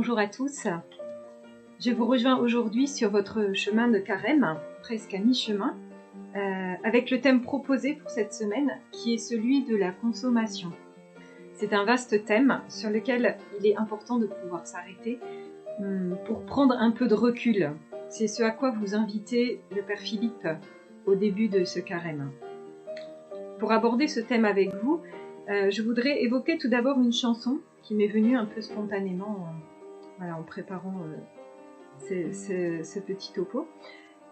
Bonjour à tous, je vous rejoins aujourd'hui sur votre chemin de carême, presque à mi-chemin, avec le thème proposé pour cette semaine qui est celui de la consommation. C'est un vaste thème sur lequel il est important de pouvoir s'arrêter pour prendre un peu de recul. C'est ce à quoi vous invitez le Père Philippe au début de ce carême. Pour aborder ce thème avec vous, je voudrais évoquer tout d'abord une chanson qui m'est venue un peu spontanément en préparant ce petit topo.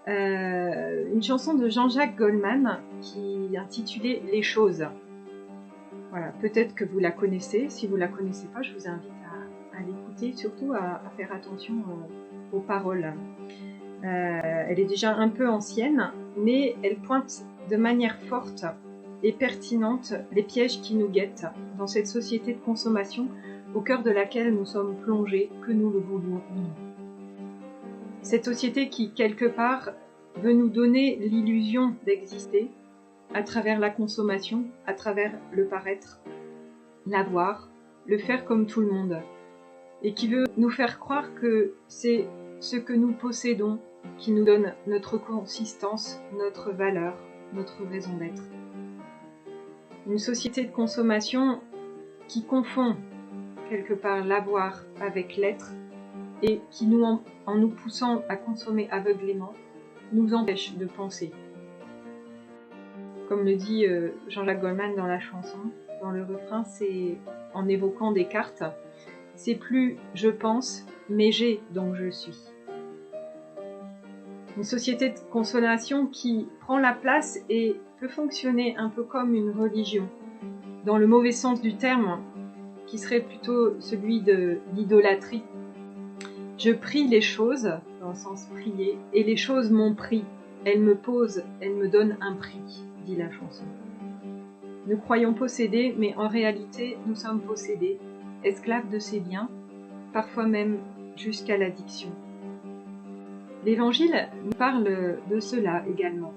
Une chanson de Jean-Jacques Goldman qui est intitulée « Les choses ». Voilà, peut-être que vous la connaissez. Si vous ne la connaissez pas, je vous invite à l'écouter, surtout à faire attention aux paroles. Elle est déjà un peu ancienne, mais elle pointe de manière forte et pertinente les pièges qui nous guettent dans cette société de consommation au cœur de laquelle nous sommes plongés, que nous le voulions ou non. Cette société qui, quelque part, veut nous donner l'illusion d'exister à travers la consommation, à travers le paraître, l'avoir, le faire comme tout le monde, et qui veut nous faire croire que c'est ce que nous possédons qui nous donne notre consistance, notre valeur, notre raison d'être. Une société de consommation qui confond quelque part l'avoir avec l'être et qui, en nous poussant à consommer aveuglément, nous empêche de penser. Comme le dit Jean-Jacques Goldman dans la chanson, dans le refrain, c'est en évoquant Descartes, c'est plus je pense, mais j'ai donc je suis. Une société de consommation qui prend la place et peut fonctionner un peu comme une religion, dans le mauvais sens du terme, qui serait plutôt celui de l'idolâtrie. Je prie les choses, dans le sens prier, et les choses m'ont pris. Elles me posent, elles me donnent un prix, dit la chanson. Nous croyons posséder, mais en réalité, nous sommes possédés, esclaves de ces biens, parfois même jusqu'à l'addiction. L'Évangile nous parle de cela également.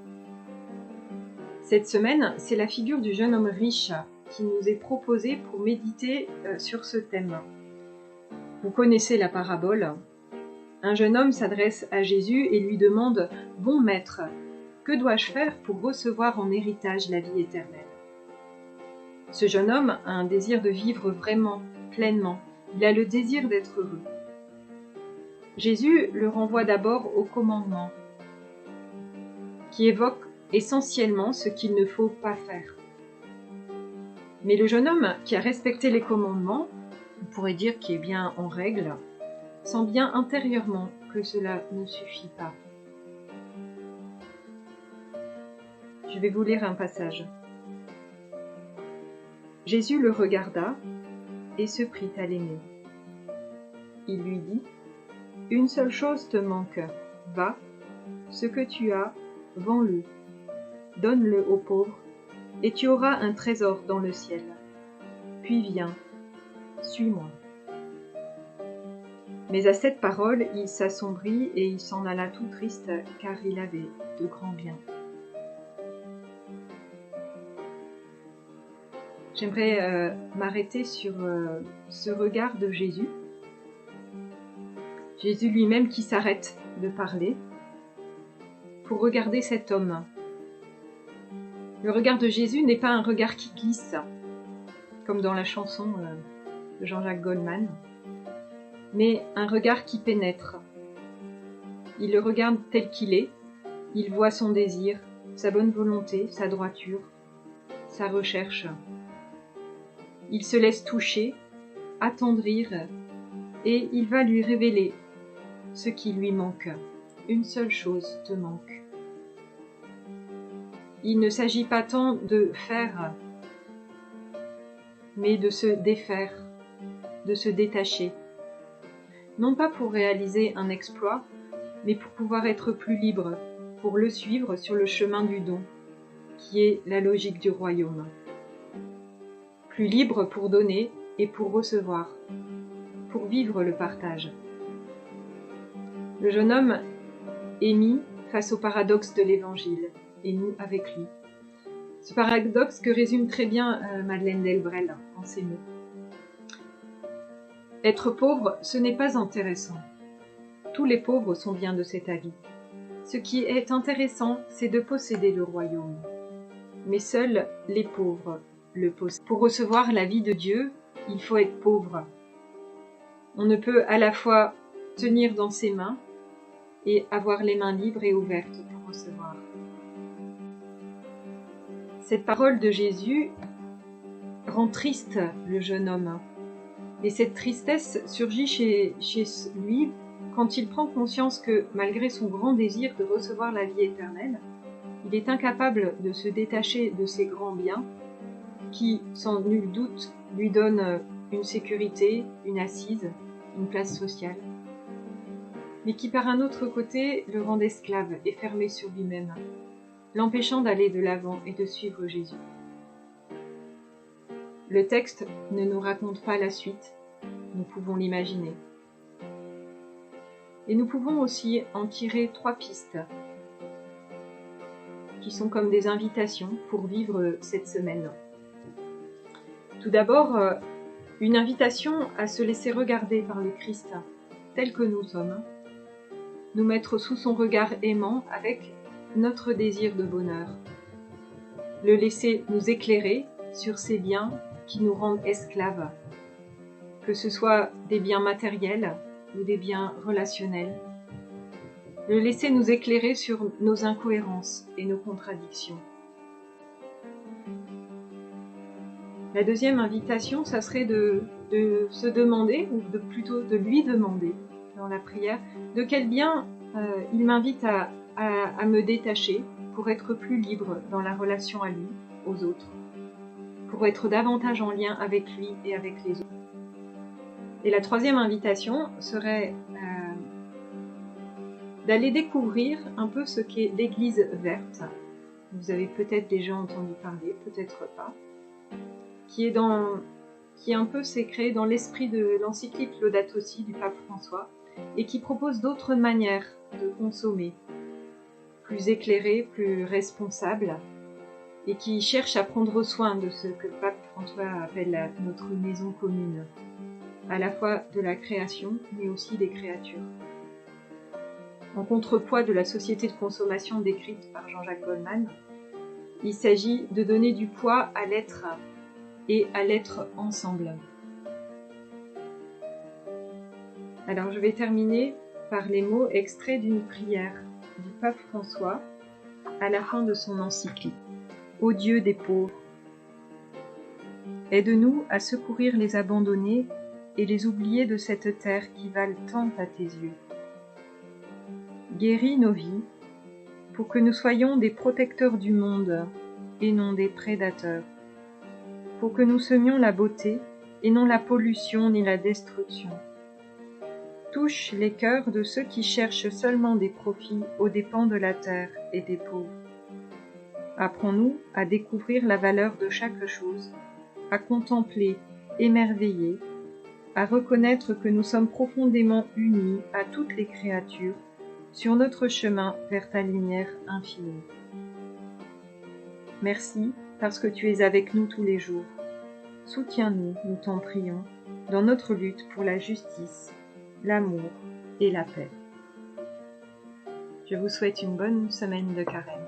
Cette semaine, c'est la figure du jeune homme riche qui nous est proposée pour méditer sur ce thème. Vous connaissez la parabole. Un jeune homme s'adresse à Jésus et lui demande « Bon maître, que dois-je faire pour recevoir en héritage la vie éternelle ?» Ce jeune homme a un désir de vivre vraiment, pleinement. Il a le désir d'être heureux. Jésus le renvoie d'abord au commandement, qui évoque essentiellement ce qu'il ne faut pas faire. Mais le jeune homme qui a respecté les commandements, on pourrait dire qu'il est bien en règle, sent bien intérieurement que cela ne suffit pas. Je vais vous lire un passage. Jésus le regarda et se prit à l'aimer. Il lui dit « Une seule chose te manque, va, ce que tu as, vends-le, donne-le aux pauvres, et tu auras un trésor dans le ciel. Puis viens, suis-moi. » Mais à cette parole, il s'assombrit et il s'en alla tout triste, car il avait de grands biens. J'aimerais m'arrêter sur ce regard de Jésus. Jésus lui-même qui s'arrête de parler pour regarder cet homme. Le regard de Jésus n'est pas un regard qui glisse, comme dans la chanson de Jean-Jacques Goldman, mais un regard qui pénètre. Il le regarde tel qu'il est, il voit son désir, sa bonne volonté, sa droiture, sa recherche. Il se laisse toucher, attendrir, et il va lui révéler ce qui lui manque. Une seule chose te manque. Il ne s'agit pas tant de faire, mais de se défaire, de se détacher. Non pas pour réaliser un exploit, mais pour pouvoir être plus libre, pour le suivre sur le chemin du don, qui est la logique du royaume. Plus libre pour donner et pour recevoir, pour vivre le partage. Le jeune homme est mis face au paradoxe de l'Évangile, et nous avec lui. Ce paradoxe que résume très bien Madeleine Delbrel en ces mots. Être pauvre, ce n'est pas intéressant. Tous les pauvres sont bien de cet avis. Ce qui est intéressant, c'est de posséder le royaume. Mais seuls les pauvres le possèdent. Pour recevoir la vie de Dieu, il faut être pauvre. On ne peut à la fois tenir dans ses mains et avoir les mains libres et ouvertes pour recevoir. Cette parole de Jésus rend triste le jeune homme. Et cette tristesse surgit chez lui quand il prend conscience que, malgré son grand désir de recevoir la vie éternelle, il est incapable de se détacher de ces grands biens qui, sans nul doute, lui donnent une sécurité, une assise, une place sociale, mais qui par un autre côté le rendent esclave et fermé sur lui-même, l'empêchant d'aller de l'avant et de suivre Jésus. Le texte ne nous raconte pas la suite, nous pouvons l'imaginer. Et nous pouvons aussi en tirer 3 pistes, qui sont comme des invitations pour vivre cette semaine. Tout d'abord, une invitation à se laisser regarder par le Christ, tel que nous sommes, nous mettre sous son regard aimant avec notre désir de bonheur, le laisser nous éclairer sur ces biens qui nous rendent esclaves, que ce soit des biens matériels ou des biens relationnels, le laisser nous éclairer sur nos incohérences et nos contradictions. La deuxième invitation, ça serait de se demander, ou plutôt de lui demander dans la prière, de quel bien il m'invite à me détacher pour être plus libre dans la relation à lui, aux autres, pour être davantage en lien avec lui et avec les autres. Et la troisième invitation serait d'aller découvrir un peu ce qu'est l'Église verte. Vous avez peut-être déjà entendu parler, peut-être pas, qui est un peu s'est créé dans l'esprit de l'encyclique Laudato Si du pape François et qui propose d'autres manières de consommer, plus éclairées, plus responsables, et qui cherche à prendre soin de ce que le pape François appelle notre maison commune, à la fois de la création mais aussi des créatures. En contrepoids de la société de consommation décrite par Jean-Jacques Goldman, il s'agit de donner du poids à l'être et à l'être ensemble. Alors je vais terminer par les mots extraits d'une prière du pape François à la fin de son encyclique. Ô Dieu des pauvres, aide-nous à secourir les abandonnés et les oubliés de cette terre qui valent tant à tes yeux. Guéris nos vies pour que nous soyons des protecteurs du monde et non des prédateurs, pour que nous semions la beauté et non la pollution ni la destruction. Touche les cœurs de ceux qui cherchent seulement des profits aux dépens de la terre et des pauvres. Apprends-nous à découvrir la valeur de chaque chose, à contempler, émerveiller, à reconnaître que nous sommes profondément unis à toutes les créatures sur notre chemin vers ta lumière infinie. Merci parce que tu es avec nous tous les jours. Soutiens-nous, nous t'en prions, dans notre lutte pour la justice, l'amour et la paix. Je vous souhaite une bonne semaine de carême.